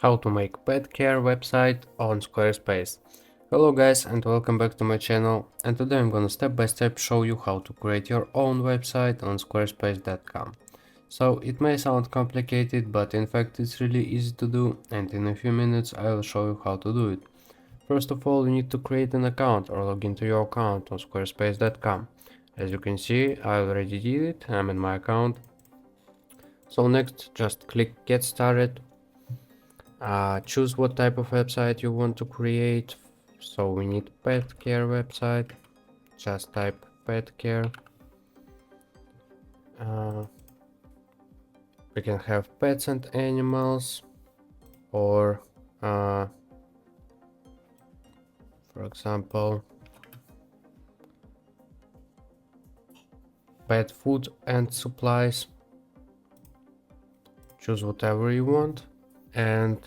How to make pet care website on Squarespace. Hello guys and welcome back to my channel, and today I'm gonna step by step show you how to create your own website on squarespace.com. So it may sound complicated, but in fact it's really easy to do, and in a few minutes I will show you how to do it. First of all, you need to create an account or log into your account on squarespace.com. As you can see, I already did it, I'm in my account. So next, just click get started. Choose what type of website you want to create. So we need pet care website. Just type pet care. We can have pets and animals, or for example, pet food and supplies. Choose whatever you want. And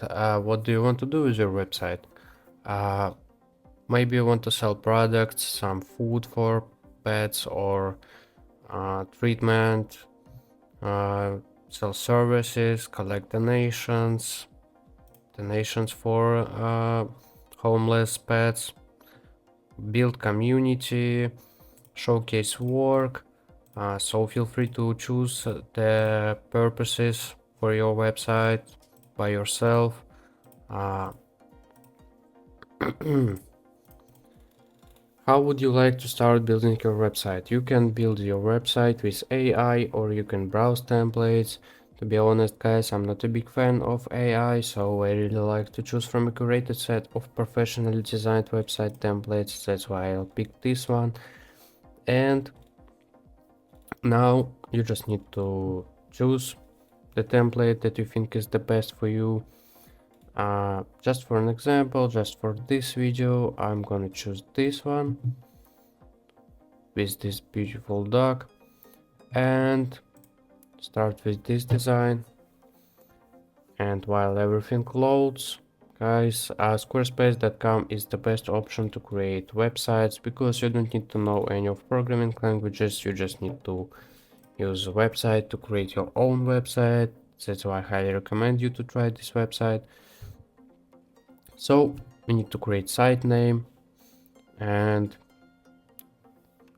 what do you want to do with your website? Maybe you want to sell products, some food for pets, or treatment, sell services, collect donations for homeless pets, build community, showcase work. So feel free to choose the purposes for your website by yourself. How would you like to start building your website? You can build your website with AI, or you can browse templates. To be honest guys, I'm not a big fan of AI, so I really like to choose from a curated set of professionally designed website templates. That's why I'll pick this one. And now you just need to choose the template that you think is the best for you. Just for an example, just for this video, I'm gonna choose this one with this beautiful dog and start with this design. And while everything loads, guys, squarespace.com is the best option to create websites, because you don't need to know any of programming languages. You just need to use a website to create your own website. That's why I highly recommend you to try this website. So we need to create site name, and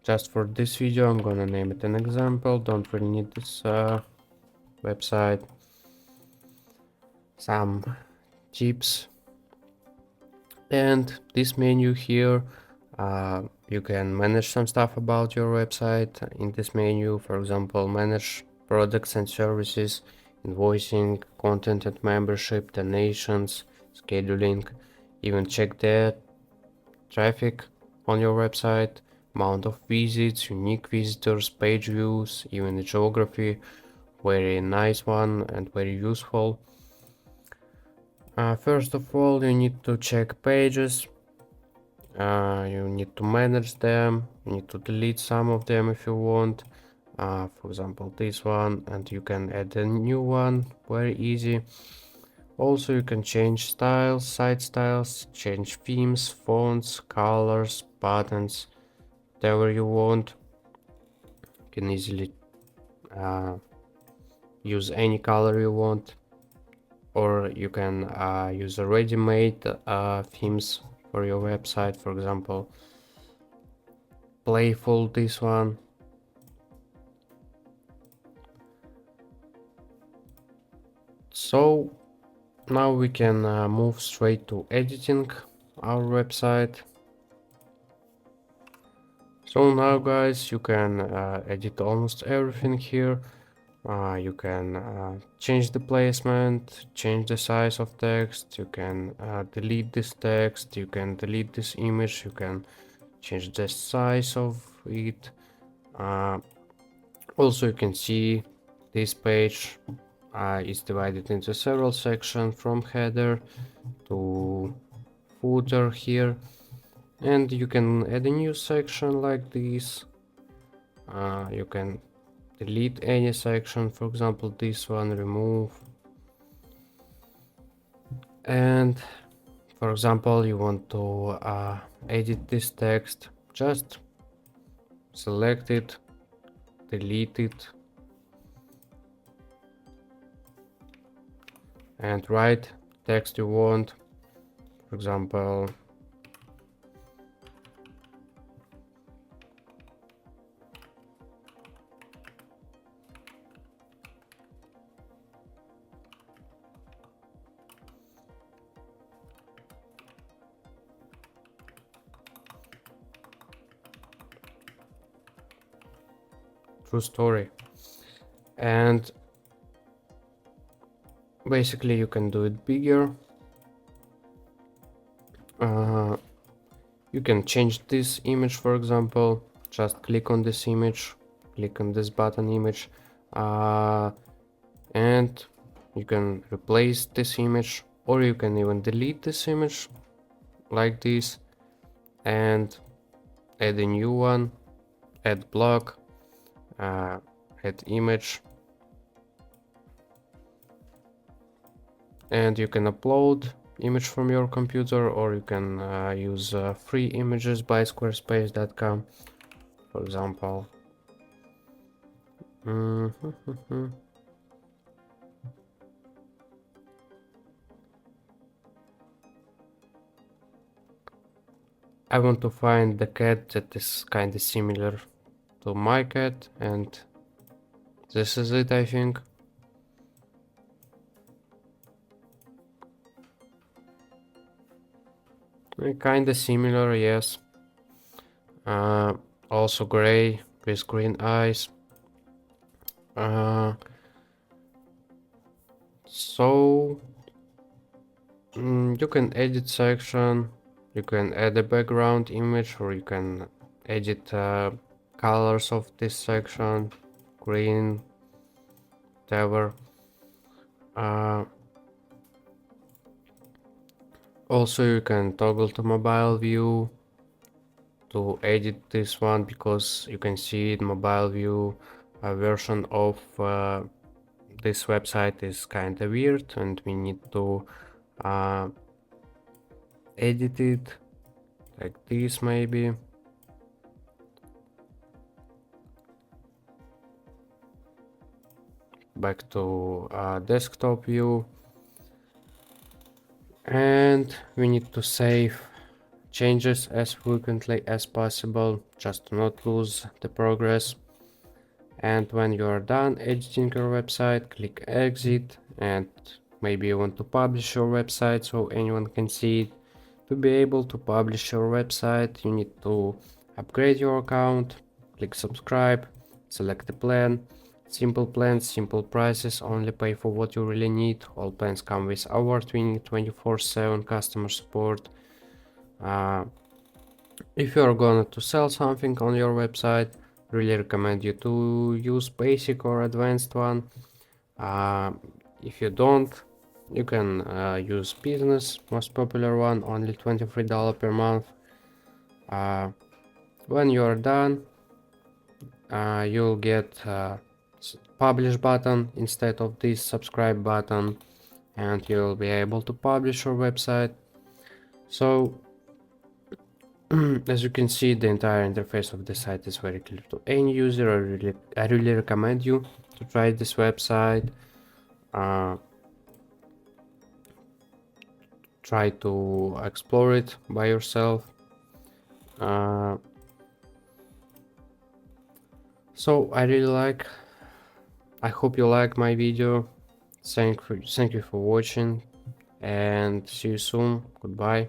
just for this video I'm gonna name it an example. Don't really need this website. Some tips, and this menu here, you can manage some stuff about your website in this menu. For example, manage products and services, invoicing, content and membership, donations, scheduling, even check the traffic on your website, amount of visits, unique visitors, page views, even the geography. Very nice one and very useful. First of all, you need to check pages. You need to manage them. You need to delete some of them if you want. For example, this one, and you can add a new one. Very easy. Also, you can change styles, site styles, change themes, fonts, colors, buttons, whatever you want. You can easily use any color you want, or you can use a ready-made themes for your website. For example, playful, this one. So now we can move straight to editing our website. So now guys, you can edit almost everything here. You can change the placement, change the size of text, you can delete this text, you can delete this image, you can change the size of it. Also, you can see this page is divided into several sections, from header to footer here, and you can add a new section like this. You can delete any section, for example this one, remove. And for example, you want to edit this text, just select it, delete it, and write text you want. For example, true story. And basically you can do it bigger. You can change this image, for example. Just click on this image, click on this button image, and you can replace this image, or you can even delete this image like this and add a new one, add block, add image, and you can upload image from your computer, or you can use free images by squarespace.com, for example. I want to find the cat that is kinda similar to my cat, and this is it, I think. Kinda similar, yes. Also gray with green eyes. So you can edit section, you can add a background image, or you can edit colors of this section, green, whatever. Also you can toggle to mobile view to edit this one, because you can see in mobile view a version of this website is kind of weird, and we need to edit it like this maybe. Back to desktop view, and we need to save changes as frequently as possible, just to not lose the progress. And when you are done editing your website, click exit, and maybe you want to publish your website so anyone can see it. To be able to publish your website, you need to upgrade your account, click subscribe, select the plan. Simple plans, simple prices, only pay for what you really need. All plans come with award-winning 24/7 customer support. If you are going to sell something on your website, really recommend you to use basic or advanced one. If you don't, you can use business, most popular one, only $23 per month. When you are done, you'll get publish button instead of this subscribe button, and you'll be able to publish your website. So as you can see, the entire interface of the site is very clear to any user. I really recommend you to try this website. Try to explore it by yourself. So I hope you like my video. Thank you for watching, and see you soon. Goodbye.